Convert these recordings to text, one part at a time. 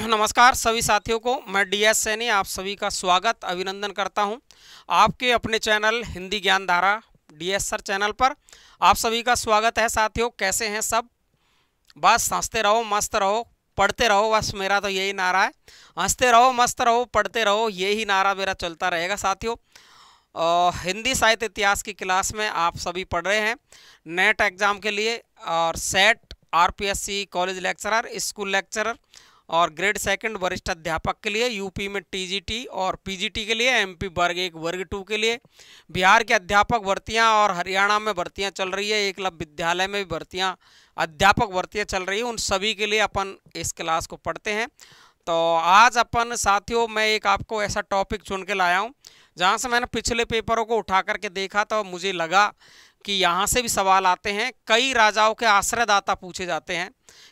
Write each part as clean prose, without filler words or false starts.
नमस्कार सभी साथियों को, मैं डीएस सैनी आप सभी का स्वागत अभिनंदन करता हूं आपके अपने चैनल हिंदी ज्ञान धारा डीएस सर चैनल पर। आप सभी का स्वागत है साथियों। कैसे हैं सब? बस हंसते रहो, मस्त रहो, पढ़ते रहो, बस मेरा तो यही नारा है। हंसते रहो, मस्त रहो, पढ़ते रहो, यही नारा मेरा चलता रहेगा साथियों। हिंदी साहित्य इतिहास की क्लास में आप सभी पढ़ रहे हैं नेट एग्ज़ाम के लिए, और set, RPSC, college lecturer, school lecturer और ग्रेड सेकंड वरिष्ठ अध्यापक के लिए, यूपी में टीजीटी और पीजीटी के लिए, एमपी वर्ग 1 वर्ग 2 के लिए, बिहार के अध्यापक भर्तियां और हरियाणा में भर्तियां चल रही है, एकलव्य विद्यालय में भी भर्तियां, अध्यापक भर्तियां चल रही है, उन सभी के लिए अपन इस क्लास को पढ़ते हैं। तो आज अपन साथियों मैं एक आपको ऐसा टॉपिक चुन के लाया हूँ जहाँ से मैंने पिछले पेपरों को उठा करके देखा तो मुझे लगा कि यहाँ से भी सवाल आते हैं। कई राजाओं के आश्रयदाता पूछे जाते हैं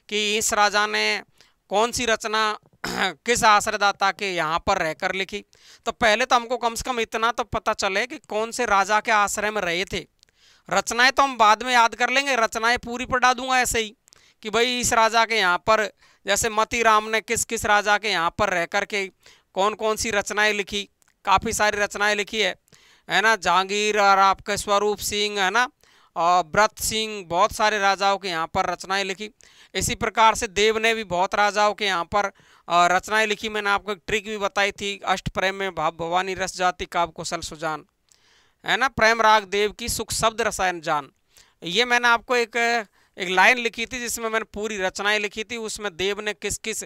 कि इस राजा ने कौन सी रचना किस आश्रयदाता के यहाँ पर रहकर लिखी। तो पहले तो हमको कम से कम इतना तो पता चले कि कौन से राजा के आश्रय में रहे थे। रचनाएं तो हम बाद में याद कर लेंगे, रचनाएं पूरी पढ़ा दूंगा ऐसे ही कि भाई इस राजा के यहाँ पर, जैसे मती राम ने किस किस राजा के यहाँ पर रह कर के कौन कौन सी रचनाएं लिखी। काफ़ी सारी रचनाएं लिखी है ना। जहांगीर और आपके स्वरूप सिंह, है ना, और ब्रत सिंह, बहुत सारे राजाओं के यहाँ पर रचनाएं लिखी। इसी प्रकार से देव ने भी बहुत राजाओं के यहाँ पर रचनाएं लिखी। मैंने आपको एक ट्रिक भी बताई थी, अष्टप्रेम में भाव भवानी रस जाति काव्य कौशल सुजान, है ना, प्रेम राग देव की सुख शब्द रसायन जान। ये मैंने आपको एक लाइन लिखी थी जिसमें मैंने पूरी रचनाएं लिखी थी। उसमें देव ने किस किस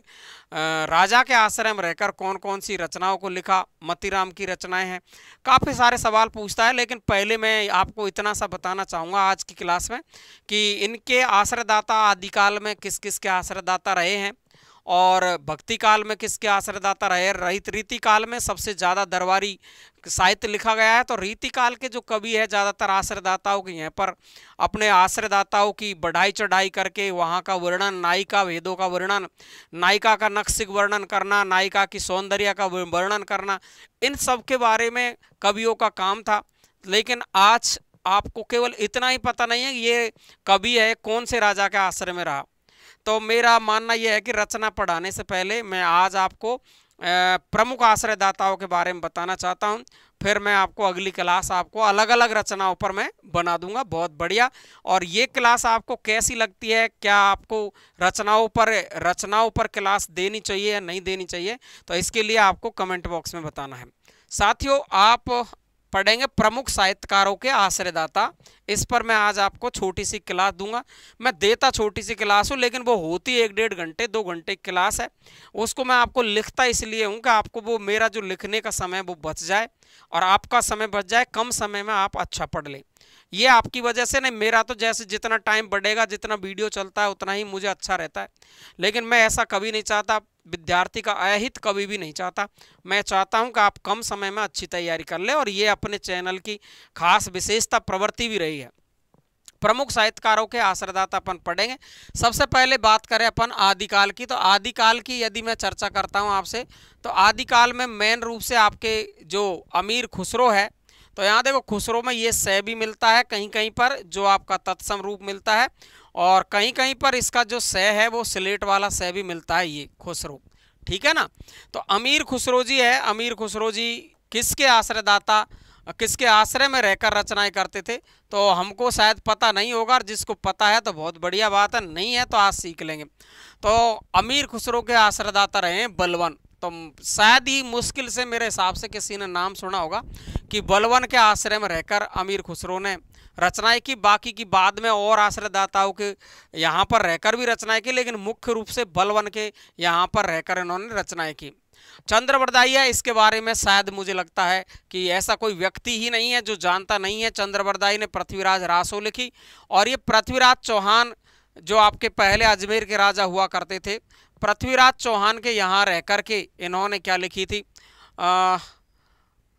राजा के आश्रय में रहकर कौन कौन सी रचनाओं को लिखा। मतीराम की रचनाएं हैं। काफ़ी सारे सवाल पूछता है, लेकिन पहले मैं आपको इतना सा बताना चाहूँगा आज की क्लास में कि इनके आश्रयदाता आदिकाल में किस किस के आश्रयदाता रहे हैं और भक्ति काल में किसके आश्रयदाता रहे। रीति काल में सबसे ज़्यादा दरबारी साहित्य लिखा गया है, तो रीति काल के जो कवि है ज़्यादातर आश्रयदाताओं के यहाँ पर अपने आश्रयदाताओं की बढ़ाई चढ़ाई करके वहाँ का वर्णन, नायिका भेदों का वर्णन, नायिका का नक्सिक वर्णन करना, नायिका की सौंदर्य का वर्णन करना, इन सब के बारे में कवियों का काम था। लेकिन आज आपको केवल इतना ही पता नहीं है कि ये कवि है कौन से राजा के आश्रय में रहा। तो मेरा मानना यह है कि रचना पढ़ाने से पहले मैं आज आपको प्रमुख आश्रयदाताओं के बारे में बताना चाहता हूं। फिर मैं आपको अगली क्लास आपको अलग अलग रचनाओं पर मैं बना दूंगा। बहुत बढ़िया। और ये क्लास आपको कैसी लगती है? क्या आपको रचनाओं पर क्लास देनी चाहिए या नहीं देनी चाहिए? तो इसके लिए आपको कमेंट बॉक्स में बताना है। साथियों, आप पढ़ेंगे प्रमुख साहित्यकारों के आश्रयदाता। इस पर मैं आज आपको छोटी सी क्लास दूंगा। मैं देता छोटी सी क्लास हूँ, लेकिन वो होती 1-1.5 घंटे 2 घंटे की क्लास है। उसको मैं आपको लिखता इसलिए हूँ कि आपको वो मेरा जो लिखने का समय वो बच जाए और आपका समय बच जाए, कम समय में आप अच्छा पढ़ लें। ये आपकी वजह से नहीं, मेरा तो जैसे जितना टाइम बढ़ेगा, जितना वीडियो चलता है उतना ही मुझे अच्छा रहता है। लेकिन मैं ऐसा कभी नहीं चाहता, विद्यार्थी का अहित कभी भी नहीं चाहता। मैं चाहता हूं कि आप कम समय में अच्छी तैयारी कर लें, और ये अपने चैनल की खास विशेषता प्रवृत्ति भी रही है। प्रमुख साहित्यकारों के आश्रयदाता अपन पढ़ेंगे। सबसे पहले बात करें अपन आदिकाल की, तो आदिकाल की यदि मैं चर्चा करता हूं आपसे, तो आदिकाल में मेन रूप से आपके जो अमीर खुसरो है, तो यहाँ देखो खुसरो में ये स भी मिलता है, कहीं कहीं पर जो आपका तत्सम रूप मिलता है, और कहीं कहीं पर इसका जो स है वो स्लेट वाला स भी मिलता है, ये खुसरो। ठीक है ना। तो अमीर खुसरो जी है। अमीर खुसरो जी किसके आश्रयदाता, किसके आश्रय में रहकर रचनाएं करते थे? तो हमको शायद पता नहीं होगा, और जिसको पता है तो बहुत बढ़िया बात है, नहीं है तो आज सीख लेंगे। तो अमीर खुसरो के आश्रयदाता रहे हैं बलवन। तो शायद ही मुश्किल से मेरे हिसाब से किसी ने नाम सुना होगा कि बलवन के आश्रय में रहकर अमीर खुसरो ने रचनाएं की। बाकी की बाद में और आश्रयदाताओं के यहाँ पर रहकर भी रचनाएं की, लेकिन मुख्य रूप से बलवन के यहाँ पर रहकर इन्होंने रचनाएं की। चंद्रबरदाई है, इसके बारे में शायद मुझे लगता है कि ऐसा कोई व्यक्ति ही नहीं है जो जानता नहीं है। चंद्रबरदाई ने पृथ्वीराज रासो लिखी, और ये पृथ्वीराज चौहान जो आपके पहले अजमेर के राजा हुआ करते थे, पृथ्वीराज चौहान के यहाँ रह कर के इन्होंने क्या लिखी थी?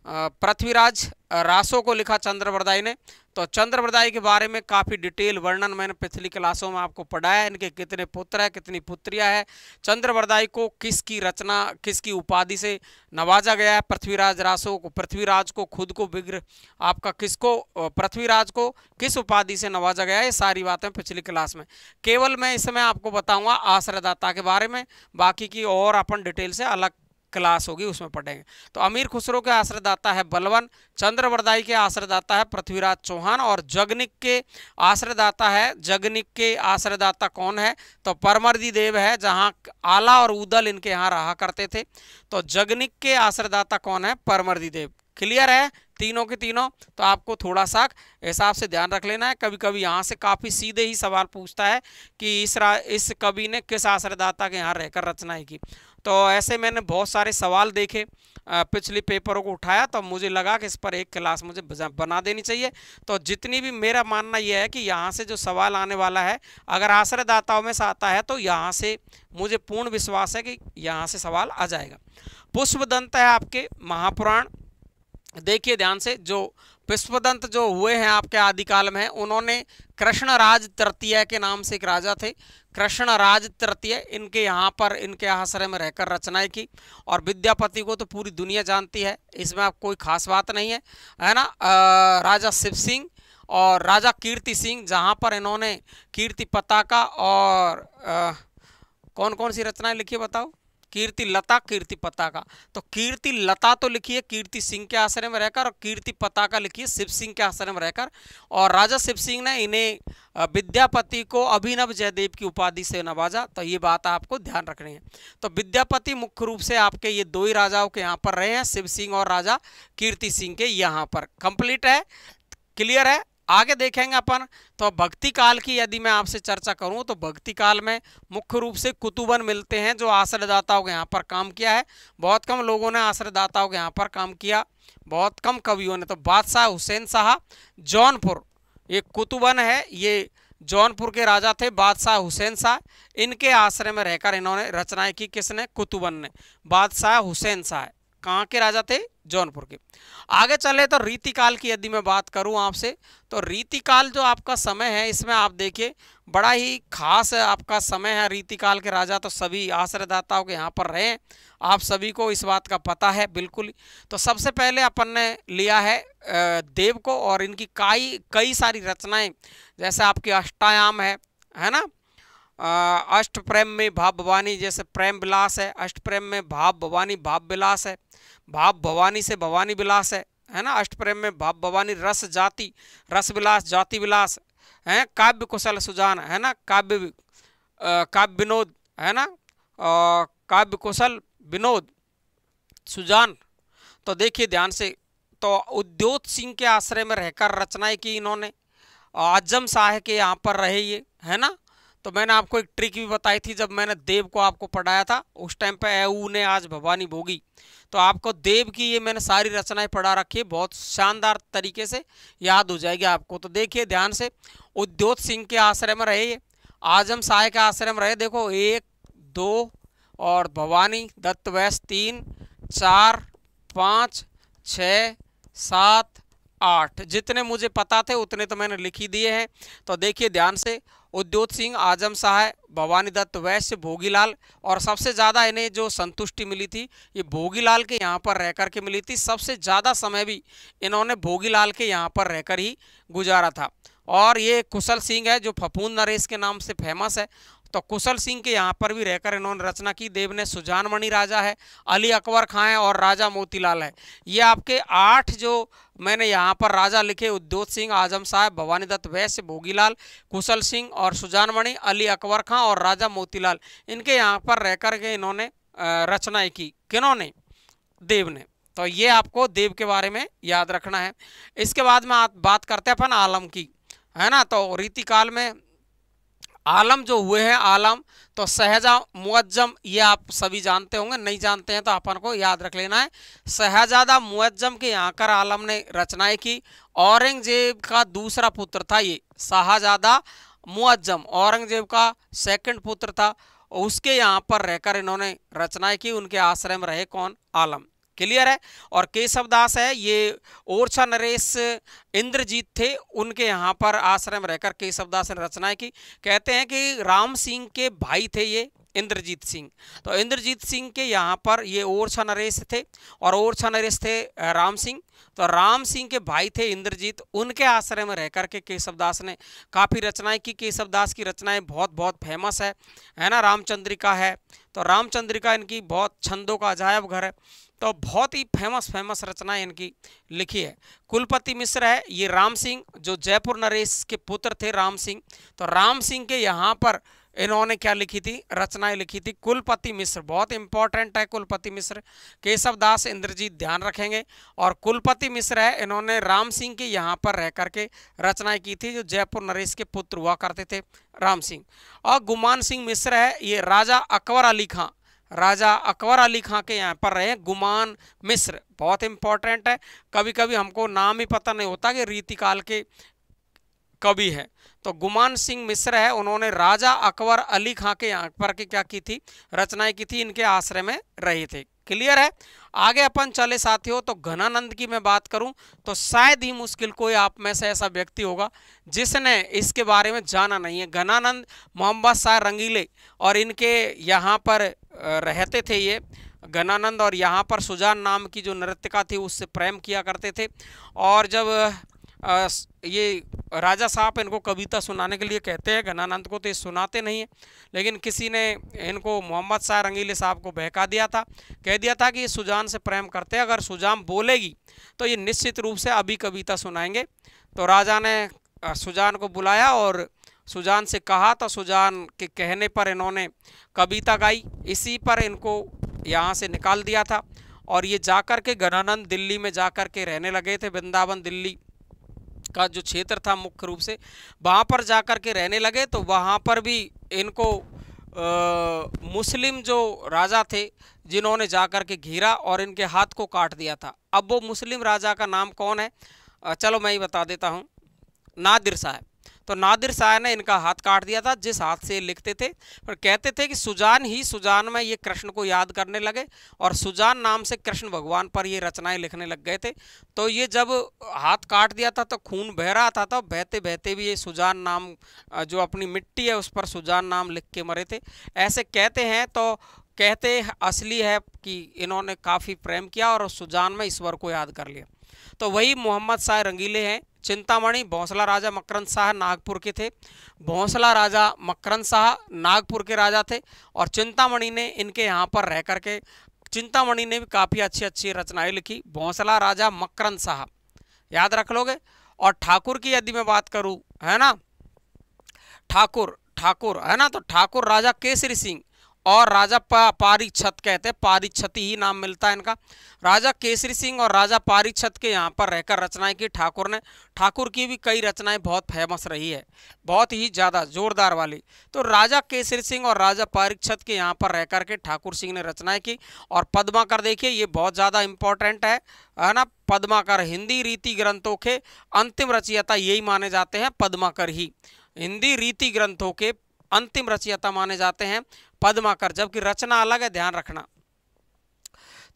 पृथ्वीराज रासो को लिखा चंद्रबरदाई ने। तो चंद्रबरदाई के बारे में काफ़ी डिटेल वर्णन मैंने पिछली क्लासों में आपको पढ़ाया है। इनके कितने पुत्र है, कितनी पुत्रियां है, चंद्रबरदाई को किसकी रचना, किसकी उपाधि से नवाजा गया है, पृथ्वीराज रासो को, पृथ्वीराज को खुद को बिग्र आपका किसको, पृथ्वीराज को किस उपाधि से नवाजा गया है, ये सारी बातें पिछली क्लास में। केवल मैं इसमें आपको बताऊंगा आश्रयदाता के बारे में, बाकी की और अपन डिटेल से अलग क्लास होगी उसमें पढ़ेंगे। तो अमीर खुसरो के आश्रयदाता है बलवन, चंद्रबरदाई के आश्रयदाता है पृथ्वीराज चौहान, और जगनिक के आश्रयदाता है, जगनिक के आश्रयदाता कौन है, तो परमर्दी देव है, जहां आला और उदल इनके यहाँ रहा करते थे। तो जगनिक के आश्रयदाता कौन है, परमर्दी देव। क्लियर है तीनों के तीनों? तो आपको थोड़ा सा हिसाब से ध्यान रख लेना है। कभी कभी यहाँ से काफ़ी सीधे ही सवाल पूछता है कि इस कवि ने किस आश्रयदाता के यहाँ रहकर रचनाएं की। तो ऐसे मैंने बहुत सारे सवाल देखे, पिछले पेपरों को उठाया, तो मुझे लगा कि इस पर एक क्लास मुझे बना देनी चाहिए। तो जितनी भी, मेरा मानना यह है कि यहाँ से जो सवाल आने वाला है, अगर आश्रयदाताओं में से आता है तो यहाँ से मुझे पूर्ण विश्वास है कि यहाँ से सवाल आ जाएगा। पुष्पदंत है आपके महापुराण। देखिए ध्यान से, जो पुष्पदंत जो हुए हैं आपके आदिकाल में, उन्होंने कृष्णराज तृतीय के नाम से एक राजा थे, कृष्णराज तृतीय, इनके यहाँ पर, इनके आश्रय में रहकर रचनाएं की। और विद्यापति को तो पूरी दुनिया जानती है, इसमें आप कोई खास बात नहीं है ना। राजा शिव सिंह और राजा कीर्ति सिंह, जहाँ पर इन्होंने कीर्ति पताका और कौन कौन सी रचनाएं लिखी बताओ, कीर्ति लता, कीर्ति पताका। तो कीर्ति लता तो लिखी है कीर्ति सिंह के आश्रय में रहकर, और कीर्ति पताका लिखी है शिव सिंह के आश्रय में रहकर। और राजा शिव सिंह ने इन्हें, विद्यापति को अभिनव जयदेव की उपाधि से नवाजा। तो ये बात आपको ध्यान रखनी है। तो विद्यापति मुख्य रूप से आपके ये दो ही राजाओं के यहाँ पर रहे हैं, शिव सिंह और राजा कीर्ति सिंह के यहाँ पर। कंप्लीट है, क्लियर है। आगे देखेंगे अपन। तो भक्ति काल की यदि मैं आपसे चर्चा करूं, तो भक्ति काल में मुख्य रूप से कुतुबन मिलते हैं जो आश्रयदाताओं के यहाँ पर काम किया है। बहुत कम लोगों ने आश्रयदाताओं के यहाँ पर काम किया, बहुत कम कवियों ने। तो बादशाह हुसैन शाह जौनपुर, ये कुतुबन है, ये जौनपुर के राजा थे बादशाह हुसैन शाह, इनके आश्रय में रहकर इन्होंने रचनाएं की। किसने? कुतुबन ने। बादशाह हुसैन शाह कहाँ के राजा थे? जौनपुर के। आगे चले तो रीतिकाल की यदि मैं बात करूं आपसे, तो रीतिकाल जो आपका समय है, इसमें आप देखिए बड़ा ही खास आपका समय है। रीतिकाल के राजा तो सभी आश्रयदाताओं के यहाँ पर रहे हैं, आप सभी को इस बात का पता है बिल्कुल। तो सबसे पहले अपन ने लिया है देव को, और इनकी कई सारी रचनाएं, जैसे आपकी अष्टायाम है ना, अष्ट प्रेम में भाव भवानी, जैसे प्रेम विलास है, अष्ट प्रेम में भाव भवानी भाव विलास है, भाव भवानी से भवानी विलास है ना, अष्ट प्रेम में भाव भवानी, रस जाति रस विलास जाति विलास है, काव्य कुशल सुजान है ना, काव्य विनोद है ना, काव्य कुशल विनोद सुजान। तो देखिए ध्यान से, तो उद्योत सिंह के आश्रय में रहकर रचनाएं की इन्होंने। आजम शाह के यहाँ पर रहे ये, है ना। तो मैंने आपको एक ट्रिक भी बताई थी जब मैंने देव को आपको पढ़ाया था, उस टाइम पे ऐऊ ने आज भवानी भोगी। तो आपको देव की ये मैंने सारी रचनाएं पढ़ा रखी है, बहुत शानदार तरीके से याद हो जाएगी आपको। तो देखिए ध्यान से, उद्योत सिंह के आश्रय में रहे ये, आजम शाह के आश्रय में रहे। देखो 1 2 और भवानी दत्त वैश्य 3 4 5 6 7 8, जितने मुझे पता थे उतने तो मैंने लिख ही दिए हैं। तो देखिए ध्यान से, उद्योत सिंह, आजम शाह, भवानी दत्त वैश्य, भोगीलाल, और सबसे ज़्यादा इन्हें जो संतुष्टि मिली थी ये भोगीलाल के यहाँ पर रहकर के मिली थी। सबसे ज़्यादा समय भी इन्होंने भोगीलाल के यहाँ पर रहकर ही गुजारा था। और ये कुशल सिंह है जो फफूंद नरेश के नाम से फेमस है, तो कुशल सिंह के यहाँ पर भी रहकर इन्होंने रचना की। देव ने सुजानमणि राजा है, अली अकबर खां है, और राजा मोतीलाल है। ये आपके 8 जो मैंने यहाँ पर राजा लिखे, उद्योत सिंह, आजम शाह, भवानी दत्त वैश्य, भोगीलाल, कुशल सिंह और सुजानमणि, अली अकबर खां और राजा मोतीलाल, इनके यहाँ पर रहकर के इन्होंने रचनाएं की। किन्होंने? देव ने। तो ये आपको देव के बारे में याद रखना है। इसके बाद में बात करते हैं अपन आलम की, है ना। तो रीतिकाल में आलम जो हुए हैं, आलम तो शहजा मुअज्जम, ये आप सभी जानते होंगे, नहीं जानते हैं तो अपन को याद रख लेना है। शहजादा मुअज्जम के यहाँ कर आलम ने रचनाएं की। औरंगजेब का दूसरा पुत्र था ये शाहजादा मुअज्जम, औरंगजेब का सेकंड पुत्र था, उसके यहाँ पर रहकर इन्होंने रचनाएं की। उनके आश्रय में रहे कौन? आलम। क्लियर है। और केशव दास है ये ओरछा नरेश इंद्रजीत थे, उनके यहाँ पर आश्रय में रहकर केशव दास ने रचनाएं की। कहते हैं कि राम सिंह के भाई थे ये इंद्रजीत सिंह। तो इंद्रजीत सिंह के यहाँ पर ये ओरछा नरेश थे और ओरछा नरेश थे राम सिंह। तो राम सिंह के भाई थे इंद्रजीत, उनके आश्रय में रह करके केशव दास ने काफ़ी रचनाएं की। केशव दास की रचनाएं बहुत बहुत फेमस है ना। रामचंद्रिका है, तो रामचंद्रिका इनकी बहुत छंदों का अजायब घर है, तो बहुत ही फेमस रचनाएं इनकी लिखी है। कुलपति मिश्र है ये राम सिंह, जो जयपुर नरेश के पुत्र थे राम सिंह। तो राम सिंह के यहाँ पर इन्होंने क्या लिखी थी, रचनाएं लिखी थी। कुलपति मिश्र बहुत इंपॉर्टेंट है, कुलपति मिश्र। केशव दास इंद्रजीत ध्यान रखेंगे। और कुलपति मिश्र है, इन्होंने राम सिंह के यहाँ पर रह करके रचनाएं की थी, जो जयपुर नरेश के पुत्र हुआ करते थे राम सिंह। और गुमान सिंह मिश्र है ये राजा अकबर अली खां, राजा अकबर अली खां के यहाँ पर रहे गुमान मिश्र, बहुत इंपॉर्टेंट है। कभी कभी हमको नाम ही पता नहीं होता कि रीतिकाल के कवि है। तो गुमान सिंह मिश्र है, उन्होंने राजा अकबर अली खां के यहाँ पर के क्या की थी, रचनाएं की थी, इनके आश्रय में रहे थे। क्लियर है। आगे अपन चले साथियों, तो घनानंद की मैं बात करूं तो शायद ही मुश्किल कोई आप में से ऐसा व्यक्ति होगा जिसने इसके बारे में जाना नहीं है। घनानंद मोहम्मद शाह रंगीले और इनके यहाँ पर रहते थे ये घनानंद, और यहाँ पर सुजान नाम की जो नृत्यिका थी उससे प्रेम किया करते थे। और जब ये राजा साहब इनको कविता सुनाने के लिए कहते हैं, घनानंद को तो ये सुनाते नहीं है, लेकिन किसी ने इनको मोहम्मद शाह रंगीले साहब को बहका दिया था, कह दिया था कि ये सुजान से प्रेम करते हैं, अगर सुजान बोलेगी तो ये निश्चित रूप से अभी कविता सुनाएंगे। तो राजा ने सुजान को बुलाया और सुजान से कहा, तो सुजान के कहने पर इन्होंने कविता गाई, इसी पर इनको यहाँ से निकाल दिया था। और ये जाकर के घनानंद दिल्ली में जाकर के रहने लगे थे, वृंदावन दिल्ली का जो क्षेत्र था मुख्य रूप से वहाँ पर जाकर के रहने लगे। तो वहाँ पर भी इनको मुस्लिम जो राजा थे जिन्होंने जाकर के घेरा और इनके हाथ को काट दिया था। अब वो मुस्लिम राजा का नाम कौन है, चलो मैं ही बता देता हूँ, नादिर शाह। तो नादिर शाह ने इनका हाथ काट दिया था, जिस हाथ से लिखते थे। पर कहते थे कि सुजान में ये कृष्ण को याद करने लगे और सुजान नाम से कृष्ण भगवान पर ये रचनाएं लिखने लग गए थे। तो ये जब हाथ काट दिया था तो खून बह रहा था, तो बहते बहते भी ये सुजान नाम जो अपनी मिट्टी है उस पर सुजान नाम लिख के मरे थे, ऐसे कहते हैं। तो कहते असली है कि इन्होंने काफ़ी प्रेम किया और सुजान में ईश्वर को याद कर लिया। तो वही मोहम्मद शाह रंगीले हैं। चिंतामणि भोंसला राजा मकरंद शाह नागपुर के थे, भोंसला राजा मकरंद शाह नागपुर के राजा थे। और चिंतामणि ने इनके यहाँ पर रह करके, चिंतामणि ने भी काफ़ी अच्छी अच्छी रचनाएं लिखी। भोंसला राजा मकरंद शाह याद रख लोगे। और ठाकुर की यदि मैं बात करूँ, है ना, ठाकुर है ना, तो ठाकुर राजा केसरी सिंह और राजा पारीक्षत, कहते हैं पारीक्षती ही नाम मिलता है इनका। राजा केसरी सिंह और राजा पारीक्षत के यहाँ पर रहकर रचनाएं की ठाकुर ने। ठाकुर की भी कई रचनाएं बहुत फेमस रही है, बहुत ही ज़्यादा जोरदार वाली। तो राजा केसरी सिंह और राजा पारीक्षत के यहाँ पर रह कर के ठाकुर सिंह ने रचनाएं की। और पद्माकर देखिए, ये बहुत ज़्यादा इम्पोर्टेंट है ना। पद्माकर हिंदी रीति ग्रंथों के अंतिम रचयिता यही माने जाते हैं, पद्माकर ही हिंदी रीति ग्रंथों के अंतिम रचयिता माने जाते हैं, पद्माकर, जबकि रचना अलग है, ध्यान रखना।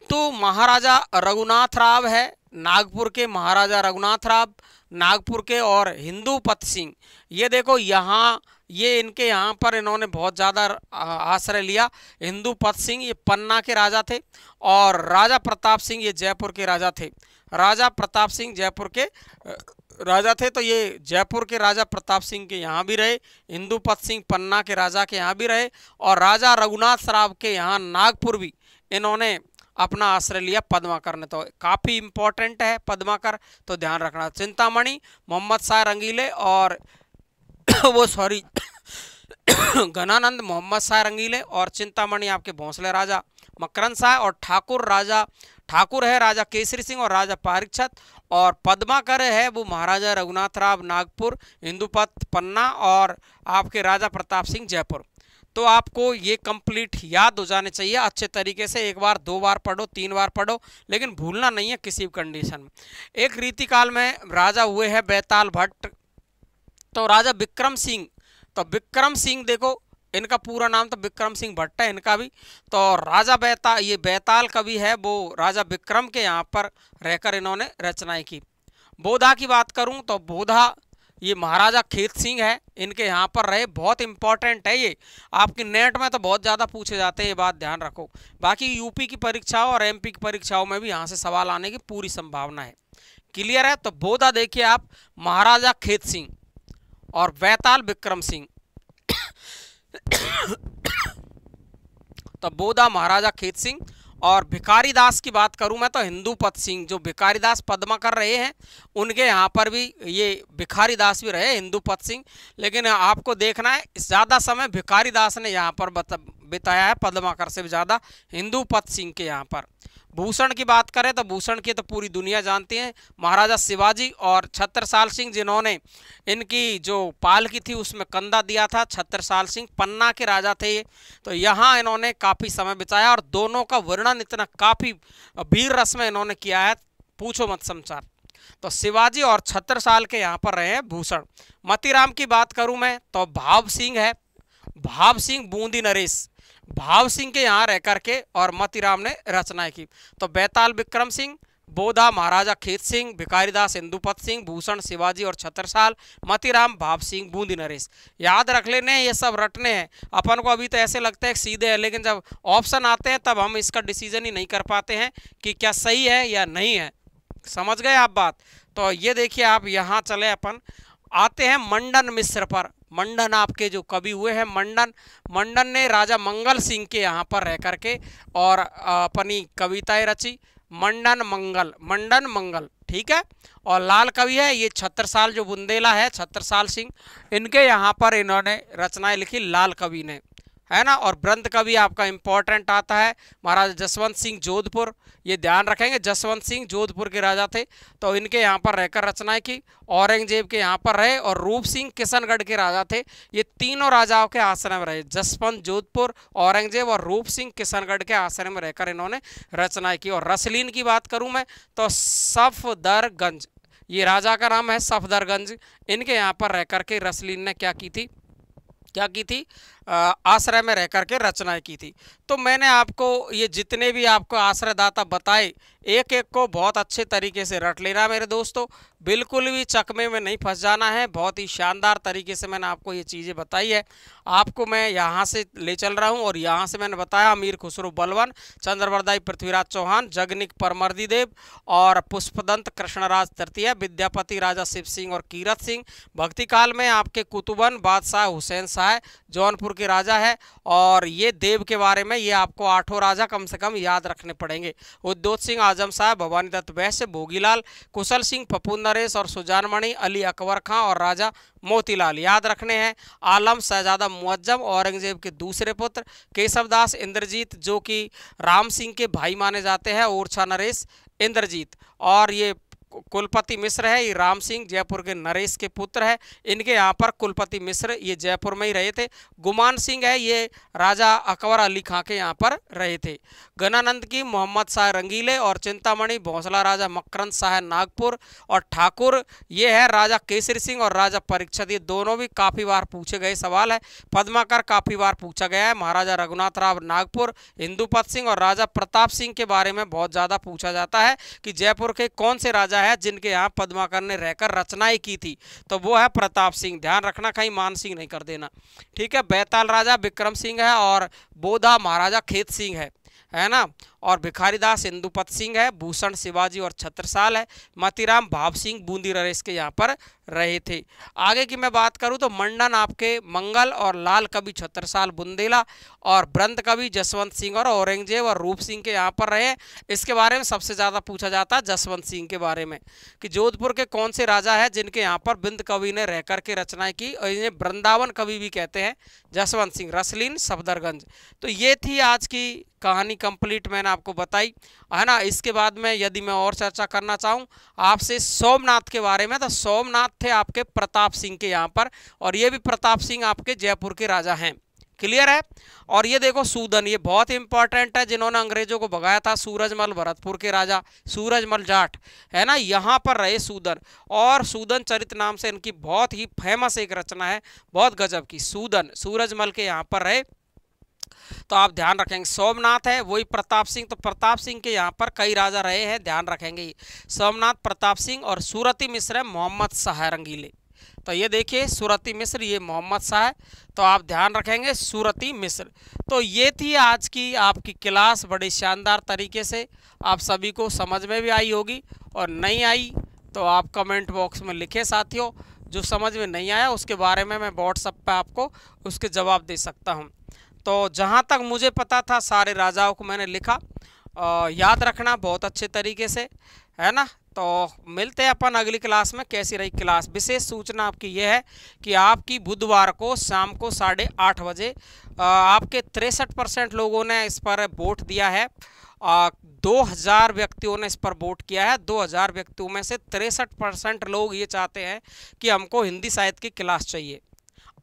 तो महाराजा रघुनाथ राव है, नागपुर के महाराजा रघुनाथ राव नागपुर के। और हिंदूपत सिंह, ये देखो यहाँ, ये इनके यहाँ पर इन्होंने बहुत ज़्यादा आश्रय लिया। हिंदूपत सिंह ये पन्ना के राजा थे और राजा प्रताप सिंह ये जयपुर के राजा थे। राजा प्रताप सिंह जयपुर के राजा थे, तो ये जयपुर के राजा प्रताप सिंह के यहाँ भी रहे, हिंदूपत सिंह पन्ना के राजा के यहाँ भी रहे, और राजा रघुनाथ राव के यहाँ नागपुर भी इन्होंने अपना आश्रय लिया पद्माकर ने। तो काफ़ी इम्पोर्टेंट है पद्माकर, तो ध्यान रखना। चिंतामणि मोहम्मद शाह रंगीले और वो सॉरी घनानंद मोहम्मद शाह रंगीले, और चिंतामणि आपके भोंसले राजा मकरंद शाह, और ठाकुर है राजा केसरी सिंह और राजा पारीक्षत, और पद्माकर है वो महाराजा रघुनाथ राव नागपुर, हिंदूपत पन्ना, और आपके राजा प्रताप सिंह जयपुर। तो आपको ये कंप्लीट याद हो जाने चाहिए अच्छे तरीके से। एक बार, दो बार पढ़ो, तीन बार पढ़ो, लेकिन भूलना नहीं है किसी भी कंडीशन में। एक रीतिकाल में राजा हुए हैं बैताल भट्ट, तो राजा विक्रम सिंह, तो विक्रम सिंह देखो इनका पूरा नाम तो विक्रम सिंह भट्ट है इनका भी। तो राजा बैताल, ये बैताल कवि है वो राजा विक्रम के यहाँ पर रहकर इन्होंने रचनाएं की। बोधा की बात करूं तो बोधा ये महाराजा खेत सिंह है, इनके यहाँ पर रहे। बहुत इंपॉर्टेंट है ये, आपकी नेट में तो बहुत ज़्यादा पूछे जाते हैं, ये बात ध्यान रखो। बाकी यूपी की परीक्षाओं और एमपी की परीक्षाओं में भी यहाँ से सवाल आने की पूरी संभावना है। क्लियर है। तो बोधा देखिए आप, महाराजा खेत सिंह और बैताल विक्रम सिंह। तो बोधा महाराजा खेत सिंह। और भिखारी दास की बात करूं मैं तो हिंदूपत सिंह, जो भिखारी दास पद्मा कर रहे हैं उनके यहाँ पर भी ये भिखारी दास भी रहे हिंदूपत सिंह। लेकिन आपको देखना है ज़्यादा समय भिखारी दास ने यहाँ पर बिताया है पद्माकर से भी ज़्यादा हिंदूपत सिंह के यहाँ पर। भूषण की बात करें तो भूषण की तो पूरी दुनिया जानती है, महाराजा शिवाजी और छत्रसाल सिंह, जिन्होंने इनकी जो पालकी थी उसमें कंधा दिया था। छत्रसाल सिंह पन्ना के राजा थे ये, तो यहाँ इन्होंने काफ़ी समय बिताया और दोनों का वर्णन इतना काफ़ी वीर रस में इन्होंने किया है, पूछो मत समाचार। तो शिवाजी और छत्रसाल के यहाँ पर रहे हैं भूषण। मतीराम की बात करूँ मैं तो भाव सिंह है, भाव सिंह बूंदी नरेश, भाव सिंह के यहाँ रह करके और मतीराम ने रचनाएं की। तो बैताल विक्रम सिंह, बोधा महाराजा खेत सिंह, भिखारीदास हिंदूपत सिंह, भूषण शिवाजी और छत्रसाल, मतीराम भाव सिंह बूंदी नरेश। याद रख लेने हैं, ये सब रटने हैं। अपन को अभी तो ऐसे लगता है सीधे है, लेकिन जब ऑप्शन आते हैं तब हम इसका डिसीजन ही नहीं कर पाते हैं कि क्या सही है या नहीं है। समझ गए आप बात। तो ये देखिए आप, यहाँ चले अपन आते हैं मंडन मिश्र पर। मंडन आपके जो कवि हुए हैं मंडन ने राजा मंगल सिंह के यहाँ पर रह करके और अपनी कविताएं रची। मंडन मंगल, ठीक है। और लाल कवि है ये छत्रसाल, जो बुंदेला है छत्रसाल सिंह, इनके यहाँ पर इन्होंने रचनाएं लिखी लाल कवि ने, है ना। और ग्रंथ कवि आपका इंपॉर्टेंट आता है महाराजा जसवंत सिंह जोधपुर, ये ध्यान रखेंगे, जसवंत सिंह जोधपुर के राजा थे, तो इनके यहाँ पर रहकर रचनाएं की। औरंगजेब के यहाँ पर रहे और रूप सिंह किशनगढ़ के राजा थे। ये तीनों राजाओं के आश्रय में रहे, जसवंत जोधपुर, औरंगजेब और रूप सिंह किशनगढ़ के आश्रय में रहकर इन्होंने रचनाएं की। और रसलीन की बात करूँ मैं तो सफदरगंज, ये राजा का नाम है सफदरगंज, इनके यहाँ पर रह करके रसलीन ने क्या की थी आश्रय में रह करके रचनाएं की थी। तो मैंने आपको ये जितने भी आपको आश्रयदाता बताए, एक एक को बहुत अच्छे तरीके से रट लेना मेरे दोस्तों, बिल्कुल भी चकमे में नहीं फंस जाना है। बहुत ही शानदार तरीके से मैंने आपको ये चीज़ें बताई है। आपको मैं यहाँ से ले चल रहा हूँ और यहाँ से मैंने बताया अमीर खुसरो बलवन, चंद्रवरदाई पृथ्वीराज चौहान, जगनिक परमर्दी देव और पुष्पदंत कृष्णराज तृतीय, विद्यापति राजा शिव सिंह और कीरत सिंह। भक्ति काल में आपके कुतुबन बादशाह हुसैन शाह जौनपुर के राजा है। और ये देव के बारे में ये आपको 8 राजा कम से कम याद रखने पड़ेंगे। उद्योत सिंह आजम साहब, भवानी दत्त वैश्य, भोगीलाल, कुशल सिंह, पप्पू नरेश और सुजानमणि, अली अकबर खां और राजा मोतीलाल याद रखने हैं। आलम शहजादा मुअज्जम, औरंगजेब के दूसरे पुत्र, केशवदास इंद्रजीत जो कि राम सिंह के भाई माने जाते हैं, ओरछा नरेश इंद्रजीत। और ये कुलपति मिश्र है, ये राम सिंह जयपुर के नरेश के पुत्र है, इनके यहाँ पर कुलपति मिश्र ये जयपुर में ही रहे थे। गुमान सिंह है, ये राजा अकबर अली खां के यहाँ पर रहे थे। गणानंद की मोहम्मद शाह रंगीले और चिंतामणि भोंसला राजा मकरंद शाह नागपुर। और ठाकुर ये है राजा केसरी सिंह और राजा परीक्षित, ये दोनों भी काफ़ी बार पूछे गए सवाल है। पद्माकर काफ़ी बार पूछा गया है। महाराजा रघुनाथ राव नागपुर, हिंदूपत सिंह और राजा प्रताप सिंह के बारे में बहुत ज़्यादा पूछा जाता है कि जयपुर के कौन से राजा है जिनके यहाँ पद्माकर ने रहकर रचनाएं की थी, तो वो है प्रताप सिंह। ध्यान रखना, कहीं मान सिंह नहीं कर देना, ठीक है। बैताल राजा विक्रम सिंह है और बोधा महाराजा खेत सिंह है ना। और भिखारीदास हिंदूपत सिंह है, भूषण शिवाजी और छत्रसाल है, मतीराम भाव सिंह बूंदी नरेश के यहाँ पर रहे थे। आगे की मैं बात करूँ तो मंडन आपके मंगल और लाल कवि छत्रसाल बुंदेला और ब्रंत कवि जसवंत सिंह और औरंगजेब और रूप सिंह के यहाँ पर रहे। इसके बारे में सबसे ज़्यादा पूछा जाता है जसवंत सिंह के बारे में कि जोधपुर के कौन से राजा है जिनके यहाँ पर बिंद कवि ने रह करके रचनाएं की, और इन्हें वृंदावन कवि भी कहते हैं, जसवंत सिंह। रसलीन सफदरगंज। तो ये थी आज की कहानी कंप्लीट, मैंने आपको बताई, है ना। इसके बाद में यदि मैं और चर्चा करना चाहूँ आपसे सोमनाथ के बारे में, तो सोमनाथ थे आपके प्रताप सिंह के यहाँ पर, और ये भी प्रताप सिंह आपके जयपुर के राजा हैं। क्लियर है। और ये देखो सूदन, ये बहुत इंपॉर्टेंट है, जिन्होंने अंग्रेजों को भगाया था, सूरजमल, भरतपुर के राजा सूरजमल जाट, है ना, यहाँ पर रहे सूदन। और सूदन चरित नाम से इनकी बहुत ही फेमस एक रचना है, बहुत गजब की, सूदन, सूरजमल के यहाँ पर रहे। तो आप ध्यान रखेंगे। सोमनाथ है वही प्रताप सिंह, तो प्रताप सिंह के यहाँ पर कई राजा रहे हैं, ध्यान रखेंगे। सोमनाथ, प्रताप सिंह। और सूरती मिश्र है मोहम्मद शाह रंगीले। तो ये देखिए सूरती मिश्र, ये मोहम्मद शाह है, तो आप ध्यान रखेंगे सूरती मिश्र। तो ये थी आज की आपकी क्लास, बड़ी शानदार तरीके से आप सभी को समझ में भी आई होगी, और नहीं आई तो आप कमेंट बॉक्स में लिखे साथियों, जो समझ में नहीं आया उसके बारे में मैं व्हाट्सएप पे आपको उसके जवाब दे सकता हूँ। तो जहाँ तक मुझे पता था सारे राजाओं को मैंने लिखा, याद रखना बहुत अच्छे तरीके से, है ना। तो मिलते हैं अपन अगली क्लास में। कैसी रही क्लास? विशेष सूचना आपकी यह है कि आपकी बुधवार को शाम को 8:30 बजे आपके 63% लोगों ने इस पर वोट दिया है। 2000 व्यक्तियों ने इस पर वोट किया है। 2000 व्यक्तियों में से 63% लोग ये चाहते हैं कि हमको हिंदी साहित्य की क्लास चाहिए।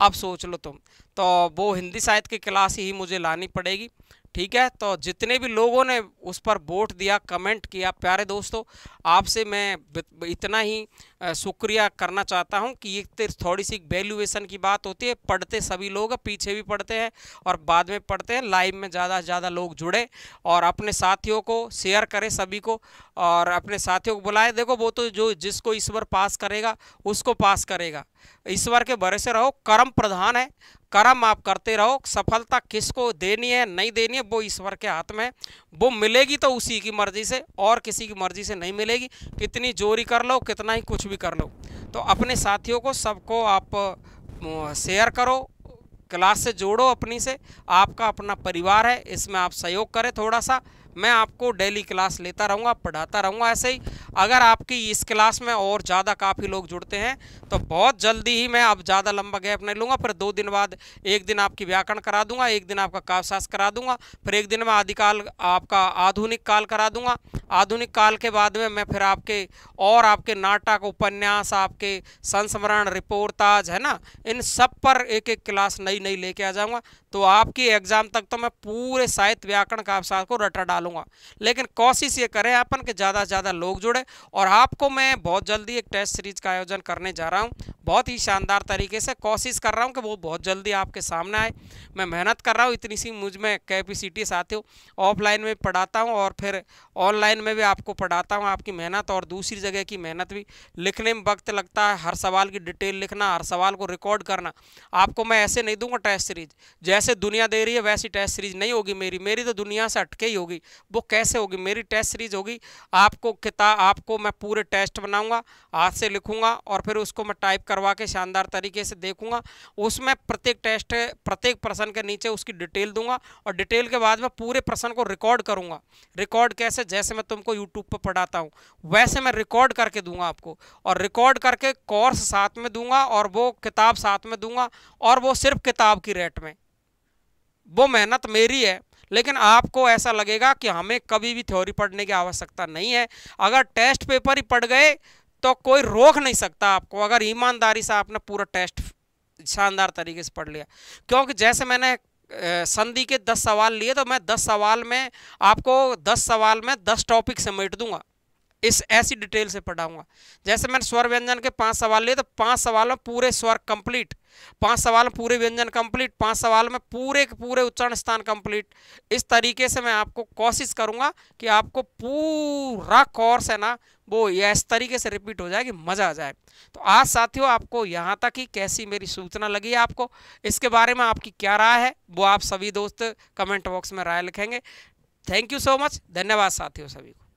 अब सोच लो तुम, तो वो हिंदी साहित्य की क्लास ही मुझे लानी पड़ेगी, ठीक है। तो जितने भी लोगों ने उस पर वोट दिया, कमेंट किया, प्यारे दोस्तों, आपसे मैं इतना ही शुक्रिया करना चाहता हूं कि ये थोड़ी सी वैल्यूएशन की बात होती है। पढ़ते सभी लोग, पीछे भी पढ़ते हैं और बाद में पढ़ते हैं। लाइव में ज़्यादा से ज़्यादा लोग जुड़े और अपने साथियों को शेयर करें, सभी को, और अपने साथियों को बुलाए। देखो वो तो जो जिसको ईश्वर पास करेगा उसको पास करेगा। ईश्वर के भरोसे रहो, कर्म प्रधान है, कर्म आप करते रहो। सफलता किसको देनी है नहीं देनी है वो ईश्वर के हाथ में, वो मिलेगी तो उसी की मर्जी से, और किसी की मर्जी से नहीं मिलेगी। कितनी जोरी कर लो, कितना ही कुछ भी कर लो। तो अपने साथियों को सबको आप शेयर करो, क्लास से जोड़ो अपनी से। आपका अपना परिवार है, इसमें आप सहयोग करें थोड़ा सा। मैं आपको डेली क्लास लेता रहूँगा, पढ़ाता रहूँगा ऐसे ही। अगर आपकी इस क्लास में और ज़्यादा काफ़ी लोग जुड़ते हैं तो बहुत जल्दी ही मैं अब ज़्यादा लंबा गैप नहीं लूँगा। फिर 2 दिन बाद एक दिन आपकी व्याकरण करा दूँगा, एक दिन आपका काव्यशास्त्र करा दूँगा, फिर एक दिन में आदिकाल आपका आधुनिक काल करा दूँगा। आधुनिक काल के बाद में मैं फिर आपके नाटक, उपन्यास, आपके संस्मरण, रिपोर्टाज, है ना, इन सब पर एक एक क्लास नई नई लेके आ जाऊँगा। तो आपकी एग्जाम तक तो मैं पूरे साहित्य, व्याकरण, काव्यशास्त्र को रटा डालूंगा। लेकिन कोशिश ये करें अपन कि ज़्यादा से ज़्यादा लोग जुड़े। और आपको मैं बहुत जल्दी एक टेस्ट सीरीज का आयोजन करने जा रहा हूँ, बहुत ही शानदार तरीके से। कोशिश कर रहा हूँ कि वो बहुत जल्दी आपके सामने आए। मैं मेहनत कर रहा हूँ, इतनी सी मुझ में कैपेसिटी साथियों। ऑफलाइन में पढ़ाता हूँ और फिर ऑनलाइन में भी आपको पढ़ाता हूँ। आपकी मेहनत और दूसरी जगह की मेहनत भी, लिखने में वक्त लगता है, हर सवाल की डिटेल लिखना, हर सवाल को रिकॉर्ड करना। आपको मैं ऐसे नहीं दूंगा टेस्ट सीरीज, जैसे दुनिया दे रही है वैसी टेस्ट सीरीज नहीं होगी मेरी तो दुनिया से हटके ही होगी। वो कैसे होगी? मेरी टेस्ट सीरीज होगी, आपको मैं पूरे टेस्ट बनाऊंगा, हाथ से लिखूंगा और फिर उसको मैं टाइप करवा के शानदार तरीके से देखूंगा। उसमें प्रत्येक प्रश्न के नीचे उसकी डिटेल दूंगा और डिटेल के बाद में पूरे प्रश्न को रिकॉर्ड करूंगा। रिकॉर्ड कैसे? जैसे मैं तुमको यूट्यूब पर पढ़ाता हूँ वैसे मैं रिकॉर्ड करके दूंगा आपको, और रिकॉर्ड करके कोर्स साथ में दूंगा और वो किताब साथ में दूंगा, और वो सिर्फ किताब की रेट में। वो मेहनत मेरी है, लेकिन आपको ऐसा लगेगा कि हमें कभी भी थ्योरी पढ़ने की आवश्यकता नहीं है। अगर टेस्ट पेपर ही पढ़ गए तो कोई रोक नहीं सकता आपको, अगर ईमानदारी से आपने पूरा टेस्ट शानदार तरीके से पढ़ लिया। क्योंकि जैसे मैंने संधि के 10 सवाल लिए, तो मैं 10 सवाल में आपको 10 सवाल में 10 टॉपिक समेट दूंगा, इस ऐसी डिटेल से पढ़ाऊंगा। जैसे मैंने स्वर व्यंजन के 5 सवाल लिए, तो 5 सवाल में पूरे स्वर कंप्लीट, 5 सवाल में पूरे व्यंजन कंप्लीट, 5 सवाल में पूरे के पूरे उच्चारण स्थान कंप्लीट। इस तरीके से मैं आपको कोशिश करूंगा कि आपको पूरा कोर्स है ना वो ये इस तरीके से रिपीट हो जाए कि मज़ा आ जाए। तो आज साथियों आपको यहाँ तक ही कैसी मेरी सूचना लगी है, आपको इसके बारे में आपकी क्या राय है वो आप सभी दोस्त कमेंट बॉक्स में राय लिखेंगे। थैंक यू सो मच, धन्यवाद साथियों सभी को।